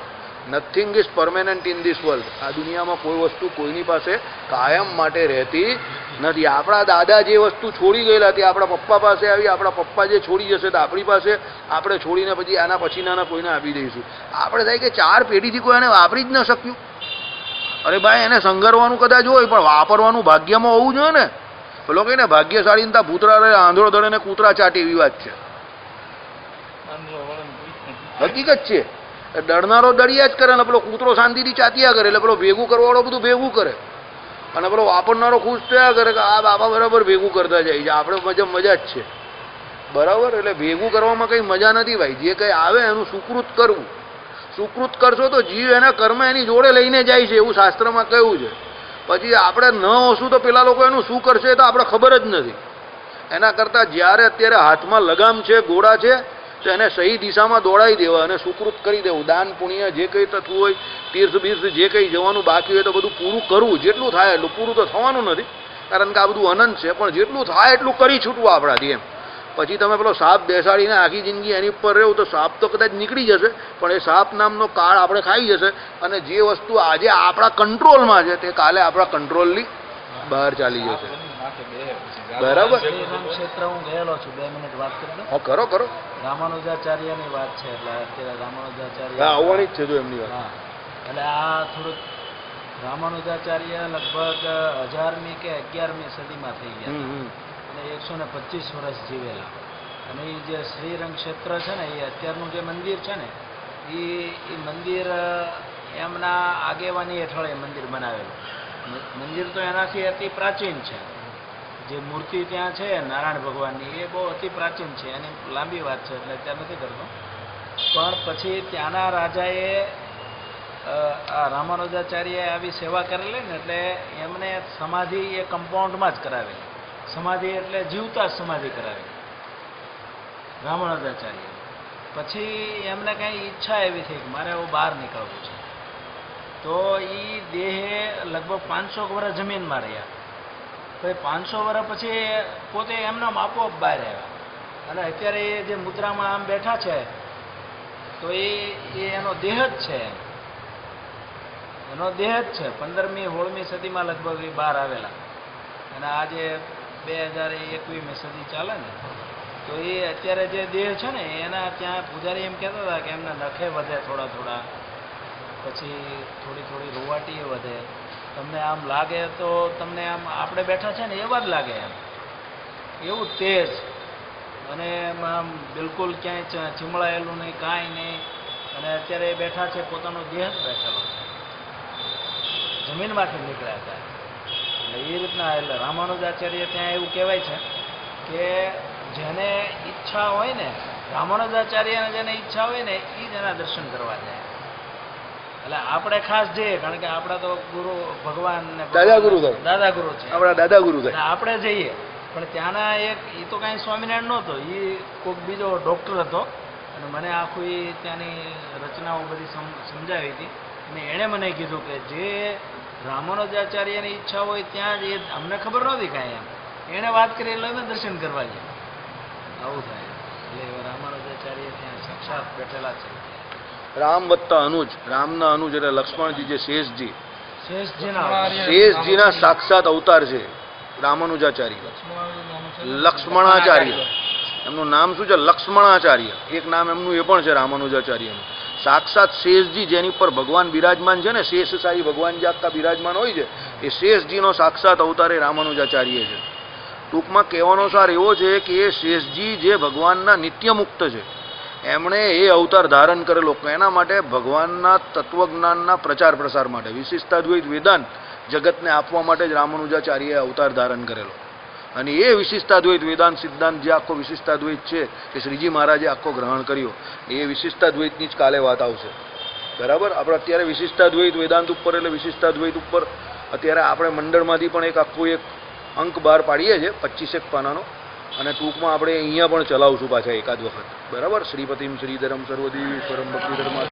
Nothing is permanent in this world. આ દુનિયામાં કોઈ વસ્તુ કોઈની પાસે કાયમ માટે રહેતી નથી. આપણા દાદા જે વસ્તુ છોડી ગયેલા તે આપણા પપ્પા પાસે આવી, આપણા પપ્પા જે છોડી જશે તો આપણી પાસે, આપણે છોડીને પછી આના પછીના કોઈને આપી દઈશું. આપણે થાય કે 4 પેઢીથી કોઈ એને વાપરી જ ન શક્યું. અરે ભાઈ, એને સંઘરવાનું કદાચ હોય પણ વાપરવાનું ભાગ્યમાં હોવું જોઈએ ને. પેલો કહીને ભાગ્યશાળી તા ભૂતરા રહે, આંધળો દળે ને કૂતરા ચાટી, એવી વાત છે, હકીકત છે. ડરનારો ડરિયા જ કરે ને પેલો કૂતરો શાંતિથી ચાત્યા કરે. એટલે પેલો ભેગું કરવાવાળો બધું ભેગું કરે અને પેલો વાપરનારો ખુશ થયા કરે કે આ બાબા બરાબર ભેગું કરતા જાય છે, આપણે મજા જ છે, બરાબર. એટલે ભેગું કરવામાં કંઈ મજા નથી ભાઈ. જે કંઈ આવે એનું સુકૃત કરવું. સુકૃત કરશો તો જીવ એના કર્મ એની જોડે લઈને જાય છે, એવું શાસ્ત્રમાં કહ્યું છે. પછી આપણે ન હોશું તો પેલા લોકો એનું શું કરશે તો આપણે ખબર જ નથી. એના કરતાં જ્યારે અત્યારે હાથમાં લગામ છે, ઘોડા છે, તો એને સહી દિશામાં દોડાવી દેવા અને સુકૃત કરી દેવું. દાન પુણ્ય જે કંઈ થતું હોય, તીર્થ બીર્થ જે કંઈ જવાનું બાકી હોય તો બધું પૂરું કરવું. જેટલું થાય એટલું. પૂરું તો થવાનું નથી કારણ કે આ બધું અનંત છે, પણ જેટલું થાય એટલું કરી છૂટવું આપણાથી એમ. પછી તમે પેલો સાપ બેસાડીને આખી જિંદગી એની ઉપર રહેવું તો સાપ તો કદાચ નીકળી જશે, પણ એ સાપ નામનો કાળ આપણે ખાઈ જશે. અને જે વસ્તુ આજે આપણા કંટ્રોલમાં છે તે કાલે આપણા કંટ્રોલની બહાર ચાલી જશે, બરાબર. ક્ષેત્ર હું ગયેલો છું, 2 મિનિટ વાત કરી દઉં. હા, કરો કરો. રામાનુજાચાર્યની વાત છે, એટલે અત્યારે રામાનુજાચાર્ય આવવાની જ છે જો એમની વાત. હા, એટલે આ થોડુંક રામાનુજાચાર્ય લગભગ 1000મી કે 11મી સદીમાં થઈ ગયા અને 125 વર્ષ જીવેલા. અને એ જે શ્રીરંગ ક્ષેત્ર છે ને, એ અત્યારનું જે મંદિર છે ને, એ મંદિર એમના આગેવાની હેઠળ એ મંદિર બનાવેલું. મંદિર તો એનાથી અતિ પ્રાચીન છે. જે મૂર્તિ ત્યાં છે નારાયણ ભગવાનની, એ બહુ અતિ પ્રાચીન છે. એની લાંબી વાત છે એટલે અત્યારે નથી કરતો. પણ પછી ત્યાંના રાજાએ આ રામાનુજાચાર્યએ આવી સેવા કરેલી ને, એટલે એમને સમાધિ એ કમ્પાઉન્ડમાં જ કરાવેલી. સમાધિ એટલે જીવતા જ સમાધિ કરાવેલી રામાનુજાચાર્ય. પછી એમને કંઈ ઈચ્છા એવી થઈ કે મારે એવું બહાર નીકળવું છે, તો એ દેહે લગભગ 500 વર્ષ જમીનમાં રહ્યા. પછી 500 વર્ષ પછી પોતે એમના આપોઆપ બહાર આવ્યા. અને અત્યારે એ જે મુદ્રામાં આમ બેઠા છે તો એ એનો દેહ જ છે, એનો દેહ જ છે. 15મી 16મી સદીમાં લગભગ એ બહાર આવેલા. અને આજે 2021મી સદી ચાલે ને, તો એ અત્યારે જે દેહ છે ને, એના ત્યાં પૂજારી એમ કહેતા હતા કે એમના નખે વધે થોડા થોડા, પછી થોડી થોડી રૂવાટી વધે, તમને આમ લાગે તો તમને આમ આપણે બેઠા છે ને એવા જ લાગે એમ, એવું તેજ, અને એમાં આમ બિલકુલ ક્યાંય ચીમળાયેલું નહીં, કાંઈ નહીં. અને અત્યારે બેઠા છે પોતાનો દેહ જ બેઠેલો છે, જમીનમાંથી નીકળ્યા હતા. એટલે એ રીતના એટલે રામાનુજાચાર્ય ત્યાં એવું કહેવાય છે કે જેને ઈચ્છા હોય ને, રામાનુજાચાર્યને જેને ઈચ્છા હોય ને એ જ એના દર્શન કરવા જાય. એટલે આપણે ખાસ જઈએ, કારણ કે આપણા તો ગુરુ ભગવાન ને દાદા ગુરુ થાય, દાદા ગુરુ છે, આપણા દાદા ગુરુ થાય. એટલે આપણે જઈએ. પણ ત્યાંના એક એ તો કાંઈ સ્વામિનારાયણ નહોતો, એ કોઈક બીજો ડૉક્ટર હતો, અને મને આખું એ ત્યાંની રચનાઓ બધી સમજાવી હતી. અને એણે મને કીધું કે જે રામાનુજાચાર્યની ઈચ્છા હોય ત્યાં જ, એ અમને ખબર નહોતી કાંઈ એમ, એણે વાત કરી એટલે અમે દર્શન કરવા જઈએ. આવું થાય. એટલે રામાનુજાચાર્ય ત્યાં સાક્ષાત બેઠેલા છે. રામ વત્તા અનુજ, રામના અનુજ એટલે લક્ષ્મણજી, જે શેષજી, શેષજીના શેષજીના સાક્ષાત અવતાર છે રામાનુજાચાર્ય, લક્ષ્મણાચાર્ય. એમનું નામ શું છે? લક્ષ્મણાચાર્ય. એક નામ એમનું એ પણ છે રામાનુજાચાર્યનું. સાક્ષાત શેષજી, જેની પર ભગવાન બિરાજમાન છે ને, શેષશાહી ભગવાન જે આખા બિરાજમાન હોય છે, એ શેષજીનો સાક્ષાત અવતાર એ રામાનુજાચાર્ય છે. ટૂંકમાં કહેવાનો સાર એવો છે કે એ શેષજી જે ભગવાનના નિત્ય મુક્ત છે, એમણે એ અવતાર ધારણ કરેલો એના માટે, ભગવાનના તત્વજ્ઞાનના પ્રચાર પ્રસાર માટે, વિશિષ્ટાદ્વૈત વેદાંત જગતને આપવા માટે જ રામાનુજાચાર્યએ અવતાર ધારણ કરેલો. અને એ વિશિષ્ટાદ્વૈત વેદાંત સિદ્ધાંત, જે આખો વિશિષ્ટાદ્વૈત છે, એ શ્રીજી મહારાજે આખો ગ્રહણ કર્યો. એ વિશિષ્ટાદ્વૈતની જ કાલે વાત આવશે. બરાબર? આપણે અત્યારે વિશિષ્ટાદ્વૈત વેદાંત ઉપર, એટલે વિશિષ્ટાદ્વૈત ઉપર અત્યારે આપણે મંડળમાંથી પણ એક આખું એક અંક બહાર પાડીએ છીએ, 25 પાનાનો. અને ટૂંકમાં આપણે અહીંયા પણ ચલાવશું પાછા એકાદ વખત. બરાબર? શ્રીપતિમ શ્રીધરમ સર્વદીશ્વરમ ભક્તિધર્મા